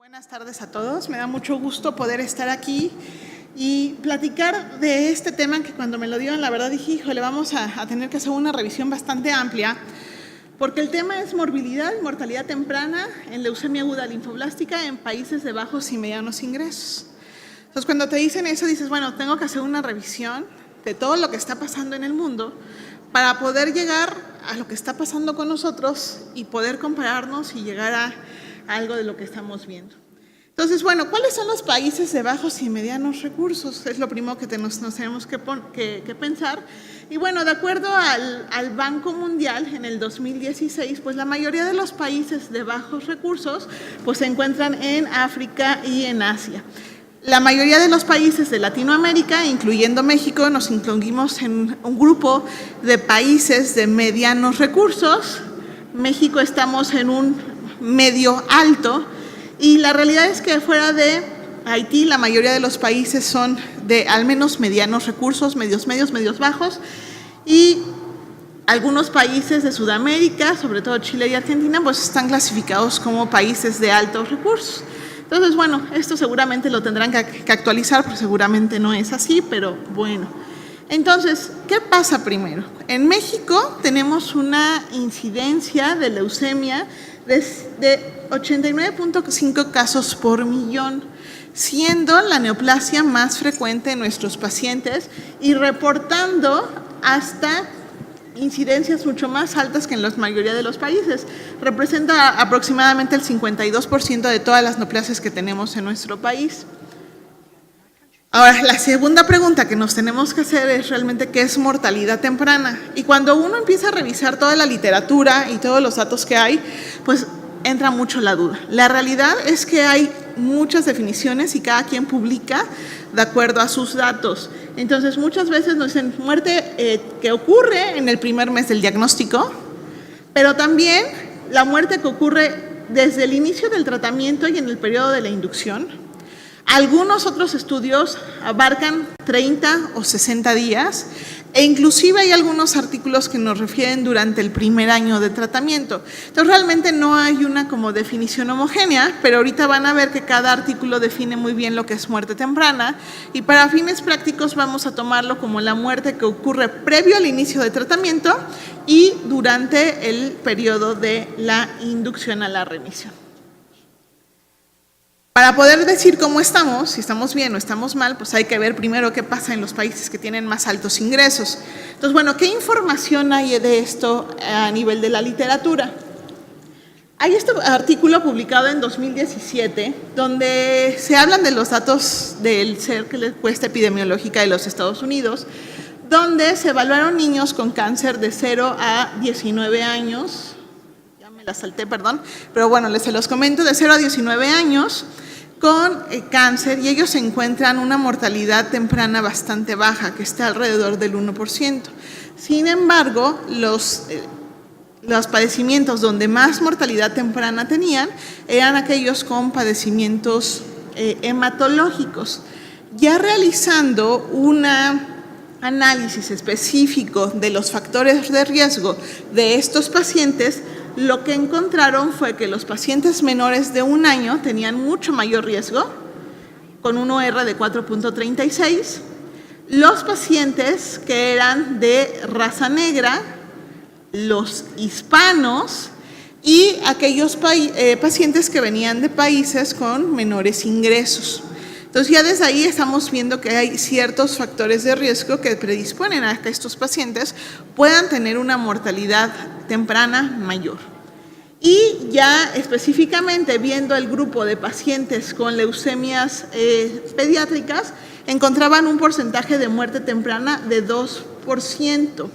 Buenas tardes a todos. Me da mucho gusto poder estar aquí y platicar de este tema que cuando me lo dieron, la verdad dije, híjole, vamos a tener que hacer una revisión bastante amplia, porque el tema es morbilidad y mortalidad temprana en leucemia aguda linfoblástica en países de bajos y medianos ingresos. Entonces, cuando te dicen eso, dices, bueno, tengo que hacer una revisión de todo lo que está pasando en el mundo para poder llegar a lo que está pasando con nosotros y poder compararnos y llegar a algo de lo que estamos viendo. Entonces, bueno, ¿cuáles son los países de bajos y medianos recursos? Es lo primero que nos tenemos que pensar. Y bueno, de acuerdo al Banco Mundial, en el 2016, pues la mayoría de los países de bajos recursos pues se encuentran en África y en Asia. La mayoría de los países de Latinoamérica, incluyendo México, nos incluimos en un grupo de países de medianos recursos. México estamos en un medio alto, y la realidad es que fuera de Haití la mayoría de los países son de al menos medianos recursos, medios bajos, y algunos países de Sudamérica, sobre todo Chile y Argentina, pues están clasificados como países de altos recursos. Entonces, bueno, esto seguramente lo tendrán que actualizar, porque seguramente no es así, pero bueno. Entonces, ¿qué pasa primero? En México tenemos una incidencia de leucemia de 89.5 casos por millón, siendo la neoplasia más frecuente en nuestros pacientes y reportando hasta incidencias mucho más altas que en la mayoría de los países. Representa aproximadamente el 52% de todas las neoplasias que tenemos en nuestro país. Ahora, la segunda pregunta que nos tenemos que hacer es realmente ¿qué es mortalidad temprana? Y cuando uno empieza a revisar toda la literatura y todos los datos que hay, pues entra mucho la duda. La realidad es que hay muchas definiciones y cada quien publica de acuerdo a sus datos. Entonces, muchas veces nos dicen muerte que ocurre en el primer mes del diagnóstico, pero también la muerte que ocurre desde el inicio del tratamiento y en el periodo de la inducción. Algunos otros estudios abarcan 30 o 60 días e inclusive hay algunos artículos que nos refieren durante el primer año de tratamiento. Entonces, realmente no hay una como definición homogénea, pero ahorita van a ver que cada artículo define muy bien lo que es muerte temprana y para fines prácticos vamos a tomarlo como la muerte que ocurre previo al inicio de tratamiento y durante el periodo de la inducción a la remisión. Para poder decir cómo estamos, si estamos bien o estamos mal, pues hay que ver primero qué pasa en los países que tienen más altos ingresos. Entonces, bueno, ¿qué información hay de esto a nivel de la literatura? Hay este artículo publicado en 2017, donde se hablan de los datos del CER, que es la encuesta epidemiológica de los Estados Unidos, donde se evaluaron niños con cáncer de 0 a 19 años, ya me la salté, perdón, pero bueno, se los comento, de 0 a 19 años, con cáncer, y ellos encuentran una mortalidad temprana bastante baja, que está alrededor del 1%. Sin embargo, los padecimientos donde más mortalidad temprana tenían eran aquellos con padecimientos hematológicos. Ya realizando un análisis específico de los factores de riesgo de estos pacientes, lo que encontraron fue que los pacientes menores de 1 año tenían mucho mayor riesgo, con un OR de 4.36. Los pacientes que eran de raza negra, los hispanos y aquellos pacientes que venían de países con menores ingresos. Entonces, ya desde ahí estamos viendo que hay ciertos factores de riesgo que predisponen a que estos pacientes puedan tener una mortalidad temprana mayor. Y ya específicamente viendo el grupo de pacientes con leucemias pediátricas, encontraban un porcentaje de muerte temprana de 2%.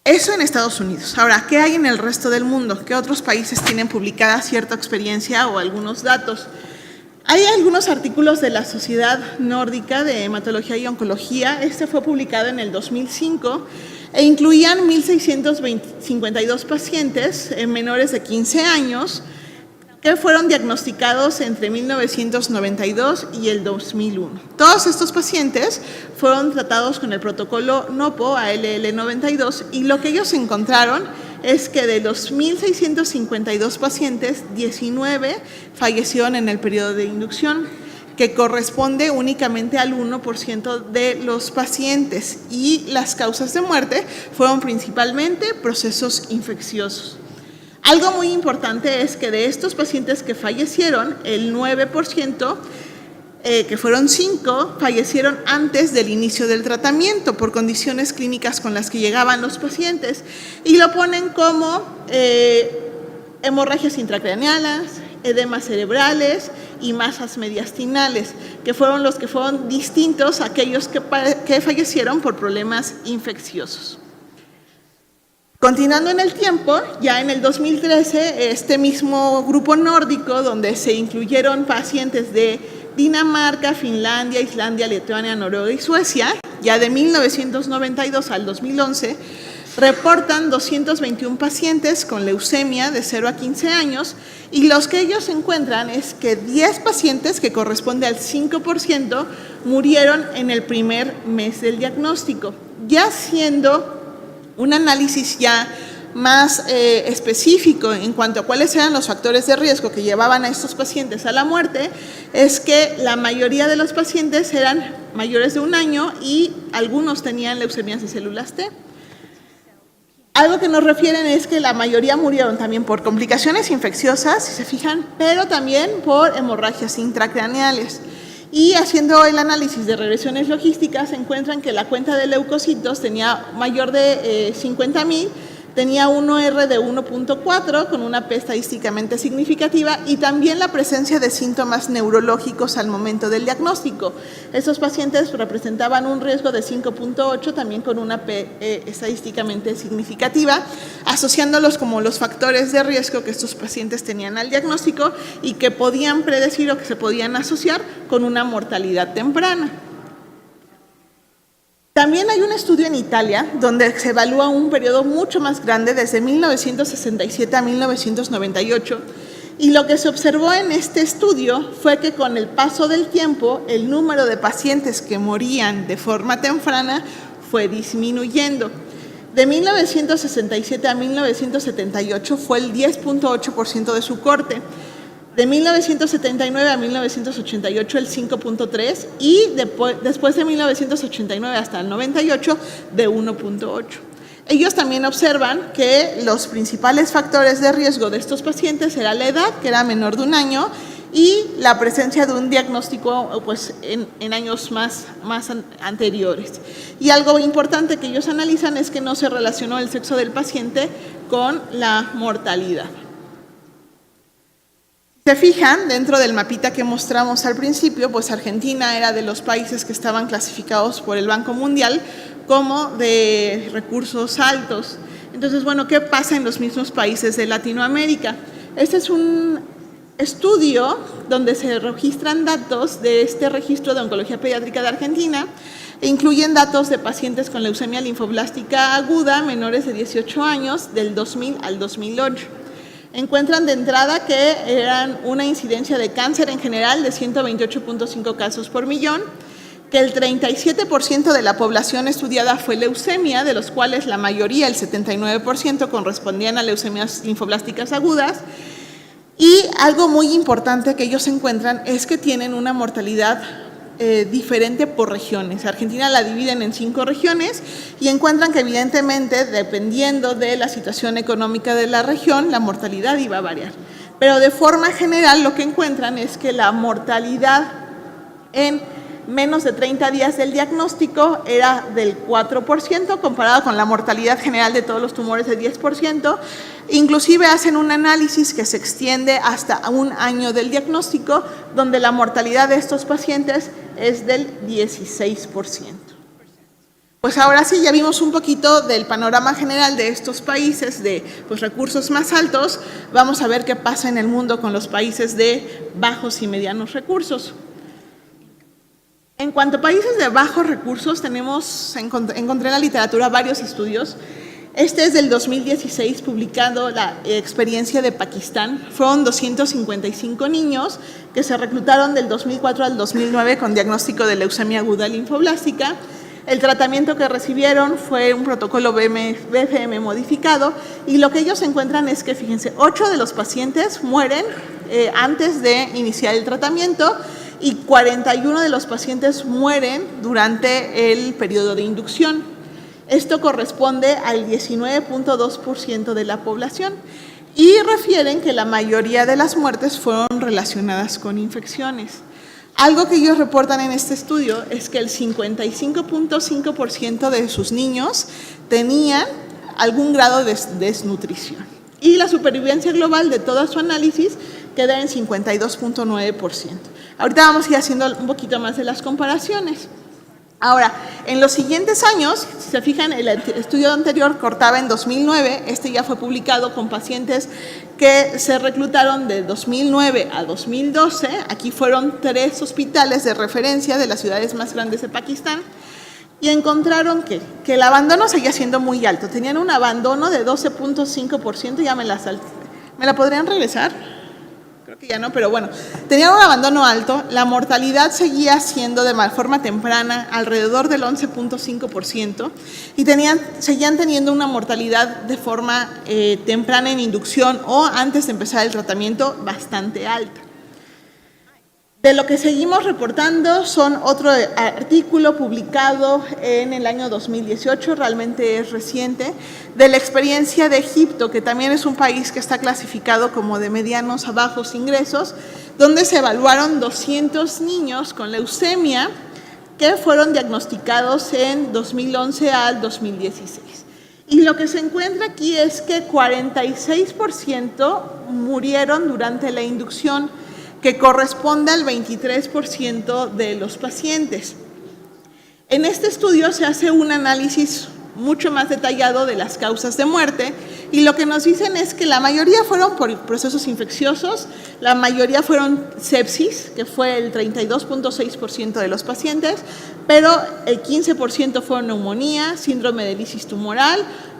Eso en Estados Unidos. Ahora, ¿qué hay en el resto del mundo? ¿Qué otros países tienen publicada cierta experiencia o algunos datos? Hay algunos artículos de la Sociedad Nórdica de Hematología y Oncología. Este fue publicado en el 2005 e incluían 1.652 pacientes menores de 15 años que fueron diagnosticados entre 1992 y el 2001. Todos estos pacientes fueron tratados con el protocolo NOPO ALL92 y lo que ellos encontraron es que de los 1.652 pacientes, 19 fallecieron en el periodo de inducción, que corresponde únicamente al 1% de los pacientes, y las causas de muerte fueron principalmente procesos infecciosos. Algo muy importante es que de estos pacientes que fallecieron, el 9%, que fueron 5, fallecieron antes del inicio del tratamiento por condiciones clínicas con las que llegaban los pacientes, y lo ponen como hemorragias intracraneales, edemas cerebrales y masas mediastinales, que fueron los que fueron distintos a aquellos que fallecieron por problemas infecciosos. Continuando en el tiempo, ya en el 2013, este mismo grupo nórdico, donde se incluyeron pacientes de Dinamarca, Finlandia, Islandia, Lituania, Noruega y Suecia, ya de 1992 al 2011, reportan 221 pacientes con leucemia de 0 a 15 años, y los que ellos encuentran es que 10 pacientes, que corresponde al 5%, murieron en el primer mes del diagnóstico, ya siendo un análisis ya más específico en cuanto a cuáles eran los factores de riesgo que llevaban a estos pacientes a la muerte. Es que la mayoría de los pacientes eran mayores de 1 año y algunos tenían leucemias de células T. Algo que nos refieren es que la mayoría murieron también por complicaciones infecciosas, si se fijan, pero también por hemorragias intracraneales. Y haciendo el análisis de regresiones logísticas, encuentran que la cuenta de leucocitos tenía mayor de 50,000, tenía un OR de 1.4 con una P estadísticamente significativa, y también la presencia de síntomas neurológicos al momento del diagnóstico. Esos pacientes representaban un riesgo de 5.8, también con una P estadísticamente significativa, asociándolos como los factores de riesgo que estos pacientes tenían al diagnóstico y que podían predecir o que se podían asociar con una mortalidad temprana. También hay un estudio en Italia donde se evalúa un periodo mucho más grande, desde 1967 a 1998, y lo que se observó en este estudio fue que con el paso del tiempo el número de pacientes que morían de forma temprana fue disminuyendo. De 1967 a 1978 fue el 10.8% de su corte. De 1979 a 1988 el 5.3%, y después de 1989 hasta el 98 de 1.8%. Ellos también observan que los principales factores de riesgo de estos pacientes era la edad, que era menor de 1 año, y la presencia de un diagnóstico pues, en años más anteriores. Y algo importante que ellos analizan es que no se relacionó el sexo del paciente con la mortalidad. Se fijan, dentro del mapita que mostramos al principio, pues Argentina era de los países que estaban clasificados por el Banco Mundial como de recursos altos. Entonces, bueno, ¿qué pasa en los mismos países de Latinoamérica? Este es un estudio donde se registran datos de este registro de oncología pediátrica de Argentina, e incluyen datos de pacientes con leucemia linfoblástica aguda menores de 18 años del 2000 al 2008. Encuentran de entrada que eran una incidencia de cáncer en general de 128.5 casos por millón, que el 37% de la población estudiada fue leucemia, de los cuales la mayoría, el 79%, correspondían a leucemias linfoblásticas agudas. Y algo muy importante que ellos encuentran es que tienen una mortalidad diferente por regiones. Argentina la dividen en 5 regiones y encuentran que evidentemente, dependiendo de la situación económica de la región, la mortalidad iba a variar. Pero de forma general lo que encuentran es que la mortalidad en menos de 30 días del diagnóstico era del 4%, comparado con la mortalidad general de todos los tumores de 10%. Inclusive hacen un análisis que se extiende hasta 1 año del diagnóstico, donde la mortalidad de estos pacientes es del 16%. Pues ahora sí, ya vimos un poquito del panorama general de estos países de recursos más altos. Vamos a ver qué pasa en el mundo con los países de bajos y medianos recursos. En cuanto a países de bajos recursos, encontré en la literatura varios estudios. Este es del 2016, publicado la experiencia de Pakistán. Fueron 255 niños que se reclutaron del 2004 al 2009 con diagnóstico de leucemia aguda linfoblástica. El tratamiento que recibieron fue un protocolo BFM modificado y lo que ellos encuentran es que, fíjense, 8 de los pacientes mueren antes de iniciar el tratamiento y 41 de los pacientes mueren durante el periodo de inducción. Esto corresponde al 19.2% de la población y refieren que la mayoría de las muertes fueron relacionadas con infecciones. Algo que ellos reportan en este estudio es que el 55.5% de sus niños tenían algún grado de desnutrición. Y la supervivencia global de todo su análisis queda en 52.9%. Ahorita vamos a ir haciendo un poquito más de las comparaciones. Ahora, en los siguientes años, si se fijan, el estudio anterior cortaba en 2009, este ya fue publicado con pacientes que se reclutaron de 2009 a 2012, aquí fueron 3 hospitales de referencia de las ciudades más grandes de Pakistán, y encontraron que el abandono seguía siendo muy alto, tenían un abandono de 12.5%, ya me la podrían regresar. Creo que ya no, pero bueno, tenían un abandono alto, la mortalidad seguía siendo de forma temprana alrededor del 11.5% y seguían teniendo una mortalidad de forma temprana en inducción o antes de empezar el tratamiento bastante alta. De lo que seguimos reportando son otro artículo publicado en el año 2018, realmente es reciente, de la experiencia de Egipto, que también es un país que está clasificado como de medianos a bajos ingresos, donde se evaluaron 200 niños con leucemia que fueron diagnosticados en 2011 al 2016. Y lo que se encuentra aquí es que 46% murieron durante la inducción, que corresponde al 23% de los pacientes. En este estudio se hace un análisis mucho más detallado de las causas de muerte y lo que nos dicen es que la mayoría fueron por procesos infecciosos, la mayoría fueron sepsis, que fue el 32.6% de los pacientes, pero el 15% fueron neumonía, síndrome de lisis tumoral,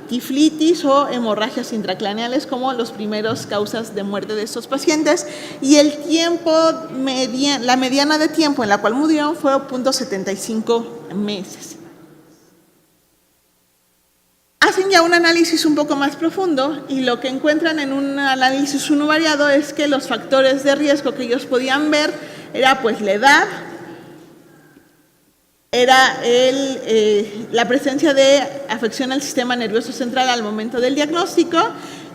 tiflitis o hemorragias intracraneales como los primeros causas de muerte de estos pacientes y el tiempo, la mediana de tiempo en la cual murieron fue 0.75 meses. Hacen ya un análisis un poco más profundo y lo que encuentran en un análisis univariado es que los factores de riesgo que ellos podían ver era pues la edad, era la presencia de afección al sistema nervioso central al momento del diagnóstico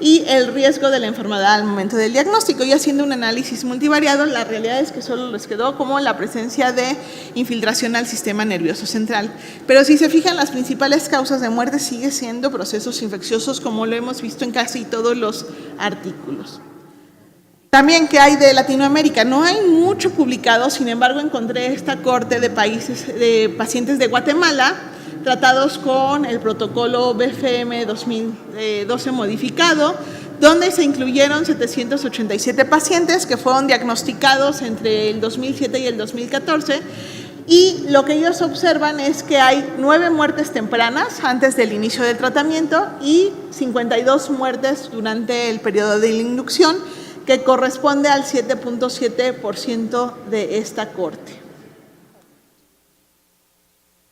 y el riesgo de la enfermedad al momento del diagnóstico. Y haciendo un análisis multivariado, la realidad es que solo les quedó como la presencia de infiltración al sistema nervioso central. Pero si se fijan, las principales causas de muerte siguen siendo procesos infecciosos, como lo hemos visto en casi todos los artículos. También, ¿qué hay de Latinoamérica? No hay mucho publicado, sin embargo, encontré esta corte de pacientes de Guatemala tratados con el protocolo BFM 2012 modificado, donde se incluyeron 787 pacientes que fueron diagnosticados entre el 2007 y el 2014, y lo que ellos observan es que hay 9 muertes tempranas antes del inicio del tratamiento y 52 muertes durante el periodo de la inducción, que corresponde al 7.7% de esta corte.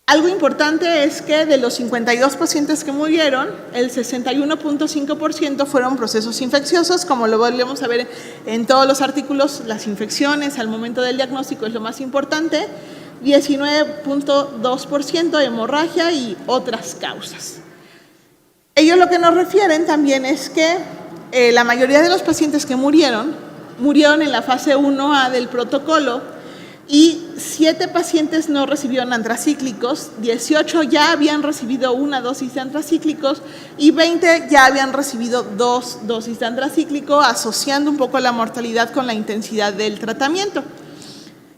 Algo importante es que de los 52 pacientes que murieron, el 61.5% fueron procesos infecciosos, como lo volvemos a ver en todos los artículos, las infecciones al momento del diagnóstico es lo más importante, 19.2% hemorragia y otras causas. Ellos lo que nos refieren también es que la mayoría de los pacientes que murieron en la fase 1A del protocolo y 7 pacientes no recibieron antracíclicos, 18 ya habían recibido una dosis de antracíclicos y 20 ya habían recibido 2 dosis de antracíclico, asociando un poco la mortalidad con la intensidad del tratamiento.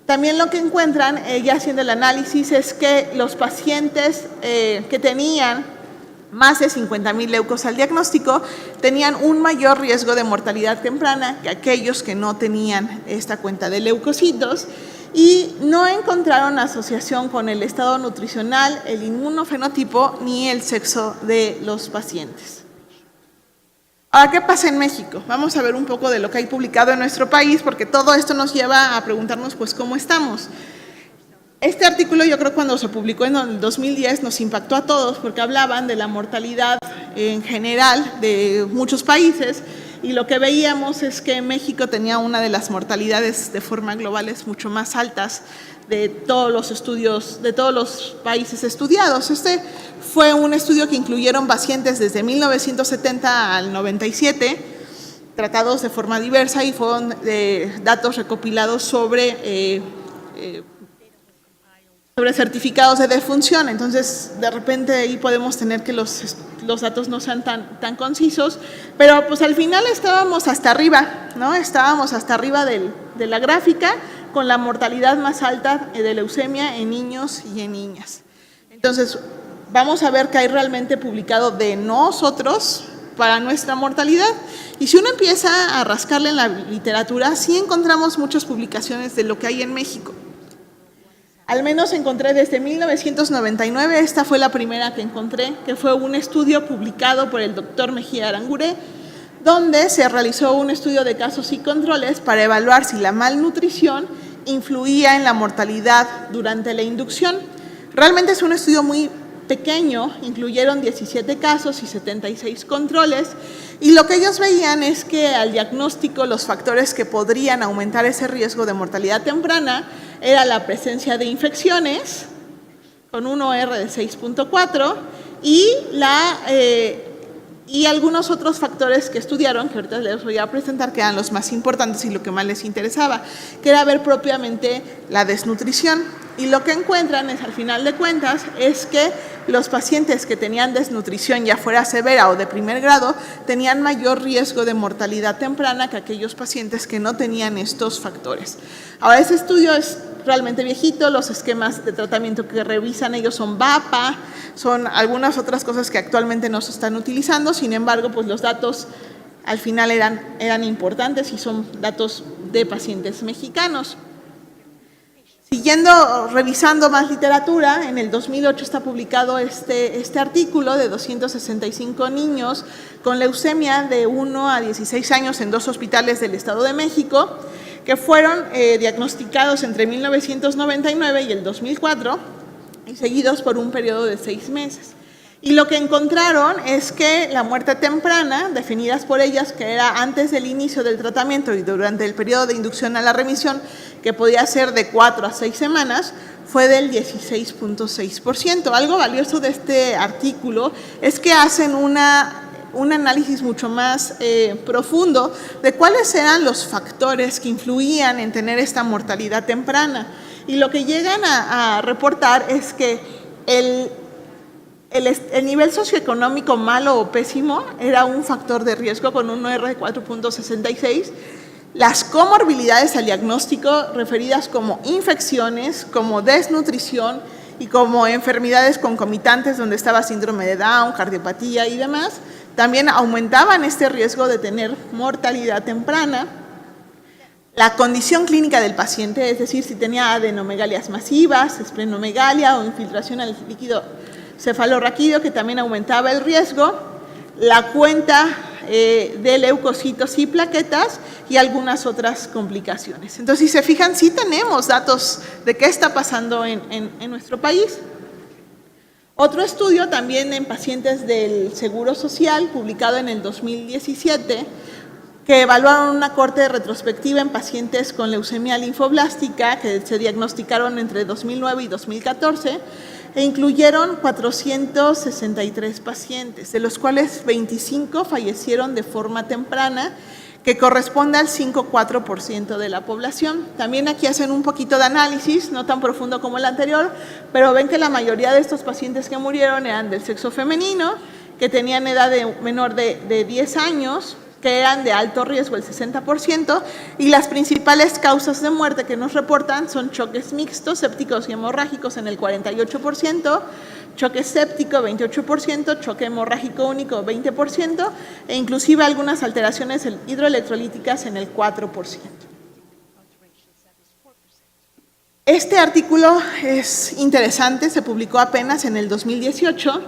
También lo que encuentran, ya haciendo el análisis, es que los pacientes que tenían más de 50,000 leucos al diagnóstico, tenían un mayor riesgo de mortalidad temprana que aquellos que no tenían esta cuenta de leucocitos y no encontraron asociación con el estado nutricional, el inmunofenotipo ni el sexo de los pacientes. Ahora, ¿qué pasa en México? Vamos a ver un poco de lo que hay publicado en nuestro país, porque todo esto nos lleva a preguntarnos, pues, ¿cómo estamos? Este artículo yo creo cuando se publicó en el 2010 nos impactó a todos porque hablaban de la mortalidad en general de muchos países y lo que veíamos es que México tenía una de las mortalidades de forma globales mucho más altas de todos los estudios, de todos los países estudiados. Este fue un estudio que incluyeron pacientes desde 1970 al 97, tratados de forma diversa y fueron datos recopilados sobre certificados de defunción. Entonces, de repente ahí podemos tener que los datos no sean tan concisos, pero pues al final estábamos hasta arriba, ¿no? Estábamos hasta arriba de la gráfica con la mortalidad más alta de leucemia en niños y en niñas. Entonces, vamos a ver qué hay realmente publicado de nosotros para nuestra mortalidad. Y si uno empieza a rascarle en la literatura, sí encontramos muchas publicaciones de lo que hay en México. Al menos encontré desde 1999, esta fue la primera que encontré, que fue un estudio publicado por el doctor Mejía Arangure, donde se realizó un estudio de casos y controles para evaluar si la malnutrición influía en la mortalidad durante la inducción. Realmente es un estudio muy pequeño, incluyeron 17 casos y 76 controles, y lo que ellos veían es que al diagnóstico los factores que podrían aumentar ese riesgo de mortalidad temprana era la presencia de infecciones, con un OR de 6.4, y algunos otros factores que estudiaron, que ahorita les voy a presentar, que eran los más importantes y lo que más les interesaba, que era ver propiamente la desnutrición. Y lo que encuentran es, al final de cuentas, es que los pacientes que tenían desnutrición, ya fuera severa o de primer grado, tenían mayor riesgo de mortalidad temprana que aquellos pacientes que no tenían estos factores. Ahora, ese estudio es realmente viejito, los esquemas de tratamiento que revisan ellos son VAPA, son algunas otras cosas que actualmente no se están utilizando, sin embargo, pues los datos al final eran importantes y son datos de pacientes mexicanos. Siguiendo, revisando más literatura, en el 2008 está publicado este artículo de 265 niños con leucemia de 1 a 16 años en 2 hospitales del Estado de México, que fueron diagnosticados entre 1999 y el 2004 y seguidos por un periodo de 6 meses. Y lo que encontraron es que la muerte temprana, definidas por ellas, que era antes del inicio del tratamiento y durante el periodo de inducción a la remisión, que podía ser de 4 a 6 semanas, fue del 16.6%. Algo valioso de este artículo es que hacen un análisis mucho más profundo de cuáles eran los factores que influían en tener esta mortalidad temprana. Y lo que llegan a reportar es que el nivel socioeconómico malo o pésimo era un factor de riesgo con un OR de 4.66. Las comorbilidades al diagnóstico referidas como infecciones, como desnutrición y como enfermedades concomitantes donde estaba síndrome de Down, cardiopatía y demás, también aumentaban este riesgo de tener mortalidad temprana. La condición clínica del paciente, es decir, si tenía adenomegalias masivas, esplenomegalia o infiltración al líquido cefalorraquídeo, que también aumentaba el riesgo, la cuenta de leucocitos y plaquetas y algunas otras complicaciones. Entonces, si se fijan, sí tenemos datos de qué está pasando en nuestro país. Otro estudio también en pacientes del Seguro Social, publicado en el 2017, que evaluaron una corte retrospectiva en pacientes con leucemia linfoblástica que se diagnosticaron entre 2009 y 2014 e incluyeron 463 pacientes, de los cuales 25 fallecieron de forma temprana, que corresponde al 5,4% de la población. También aquí hacen un poquito de análisis, no tan profundo como el anterior, pero ven que la mayoría de estos pacientes que murieron eran del sexo femenino, que tenían edad menor de 10 años, que eran de alto riesgo, el 60%, y las principales causas de muerte que nos reportan son choques mixtos, sépticos y hemorrágicos en el 48%, choque séptico 28%, choque hemorrágico único 20%, e inclusive algunas alteraciones hidroelectrolíticas en el 4%. Este artículo es interesante, se publicó apenas en el 2018,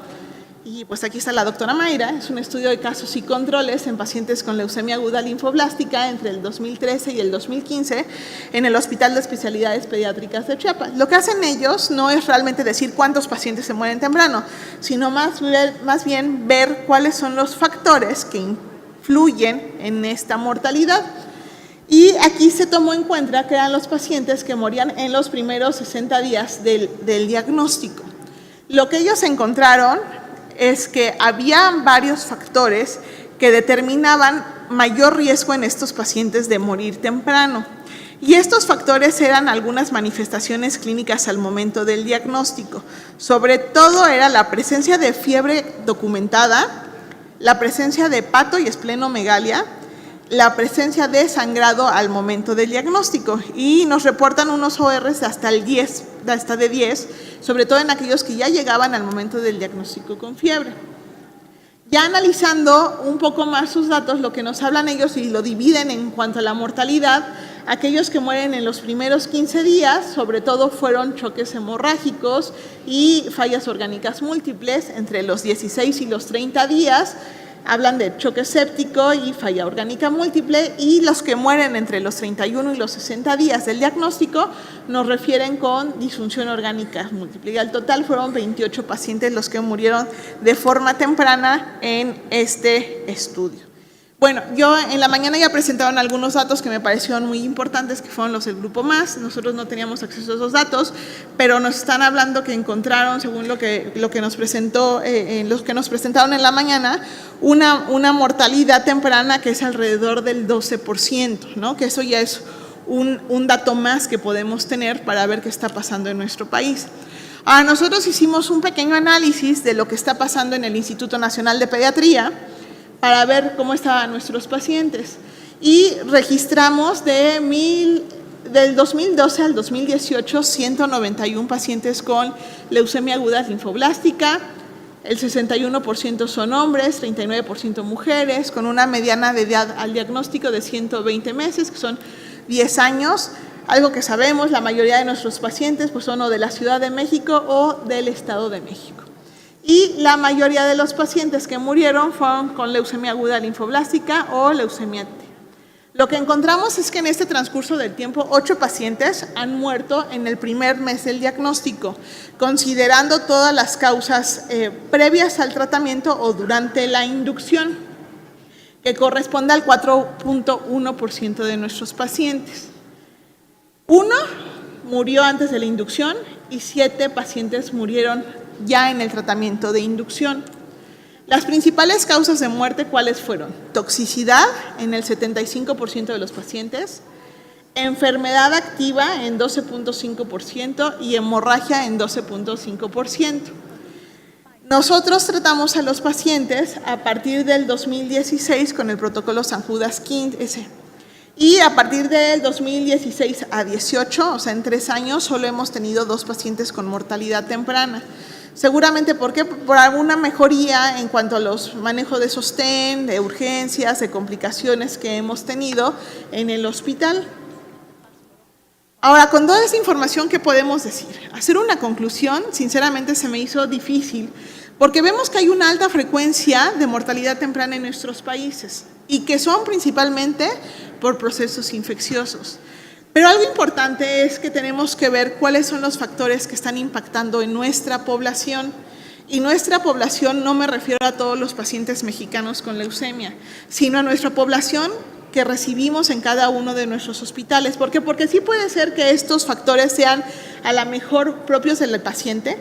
y pues aquí está la doctora Mayra, es un estudio de casos y controles en pacientes con leucemia aguda linfoblástica entre el 2013 y el 2015 en el Hospital de Especialidades Pediátricas de Chiapas. Lo que hacen ellos no es realmente decir cuántos pacientes se mueren temprano, sino más bien ver cuáles son los factores que influyen en esta mortalidad. Y aquí se tomó en cuenta que eran los pacientes que morían en los primeros 60 días del diagnóstico. Lo que ellos encontraron es que había varios factores que determinaban mayor riesgo en estos pacientes de morir temprano. Y estos factores eran algunas manifestaciones clínicas al momento del diagnóstico. Sobre todo era la presencia de fiebre documentada, la presencia de hepato y esplenomegalia, la presencia de sangrado al momento del diagnóstico, y nos reportan unos ORs hasta de 10, sobre todo en aquellos que ya llegaban al momento del diagnóstico con fiebre. Ya analizando un poco más sus datos, lo que nos hablan ellos y lo dividen en cuanto a la mortalidad, aquellos que mueren en los primeros 15 días, sobre todo fueron choques hemorrágicos y fallas orgánicas múltiples. Entre los 16 y los 30 días, hablan de choque séptico y falla orgánica múltiple, y los que mueren entre los 31 y los 60 días del diagnóstico nos refieren con disfunción orgánica múltiple. Y al total fueron 28 pacientes los que murieron de forma temprana en este estudio. Bueno, yo en la mañana ya presentaron algunos datos que me parecieron muy importantes, que fueron los del grupo más. Nosotros no teníamos acceso a esos datos, pero nos están hablando que encontraron, según lo que nos presentó, los que nos presentaron en la mañana, una mortalidad temprana que es alrededor del 12%, ¿no? Que eso ya es un dato más que podemos tener para ver qué está pasando en nuestro país. Ahora, nosotros hicimos un pequeño análisis de lo que está pasando en el Instituto Nacional de Pediatría para ver cómo estaban nuestros pacientes, y registramos del 2012 al 2018 191 pacientes con leucemia aguda linfoblástica. El 61% son hombres, 39% mujeres, con una mediana de edad al diagnóstico de 120 meses, que son 10 años. Algo que sabemos, la mayoría de nuestros pacientes pues, son o de la Ciudad de México o del Estado de México. Y la mayoría de los pacientes que murieron fueron con leucemia aguda linfoblástica o leucemia T. Lo que encontramos es que en este transcurso del tiempo, 8 pacientes han muerto en el primer mes del diagnóstico, considerando todas las causas previas al tratamiento o durante la inducción, que corresponde al 4.1% de nuestros pacientes. 1 murió antes de la inducción y 7 pacientes murieron ya en el tratamiento de inducción. Las principales causas de muerte, ¿cuáles fueron? Toxicidad en el 75% de los pacientes, enfermedad activa en 12.5% y hemorragia en 12.5%. Nosotros tratamos a los pacientes a partir del 2016 con el protocolo San Judas XV, y a partir del 2016 a 18, o sea, en 3 años, solo hemos tenido 2 pacientes con mortalidad temprana. Seguramente, ¿por qué? Por alguna mejoría en cuanto a los manejos de sostén, de urgencias, de complicaciones que hemos tenido en el hospital. Ahora, con toda esta información, ¿qué podemos decir? Hacer una conclusión, sinceramente, se me hizo difícil, porque vemos que hay una alta frecuencia de mortalidad temprana en nuestros países y que son principalmente por procesos infecciosos. Pero algo importante es que tenemos que ver cuáles son los factores que están impactando en nuestra población. Y nuestra población no me refiero a todos los pacientes mexicanos con leucemia, sino a nuestra población que recibimos en cada uno de nuestros hospitales. ¿Por qué? Porque sí puede ser que estos factores sean a lo mejor propios del paciente,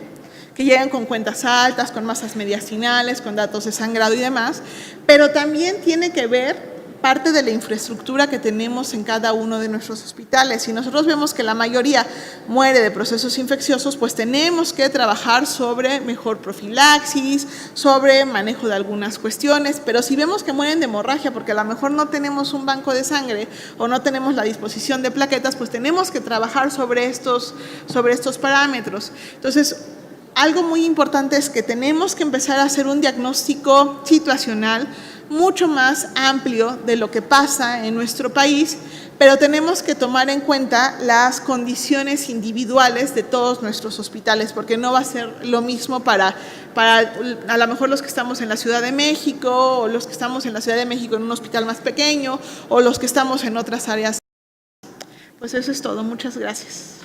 que llegan con cuentas altas, con masas mediastinales, con datos de sangrado y demás, pero también tiene que ver parte de la infraestructura que tenemos en cada uno de nuestros hospitales. Si nosotros vemos que la mayoría muere de procesos infecciosos, pues tenemos que trabajar sobre mejor profilaxis, sobre manejo de algunas cuestiones, pero si vemos que mueren de hemorragia porque a lo mejor no tenemos un banco de sangre o no tenemos la disposición de plaquetas, pues tenemos que trabajar sobre estos parámetros. Entonces, algo muy importante es que tenemos que empezar a hacer un diagnóstico situacional mucho más amplio de lo que pasa en nuestro país, pero tenemos que tomar en cuenta las condiciones individuales de todos nuestros hospitales, porque no va a ser lo mismo para a lo mejor los que estamos en la Ciudad de México, o los que estamos en la Ciudad de México en un hospital más pequeño, o los que estamos en otras áreas. Pues eso es todo. Muchas gracias.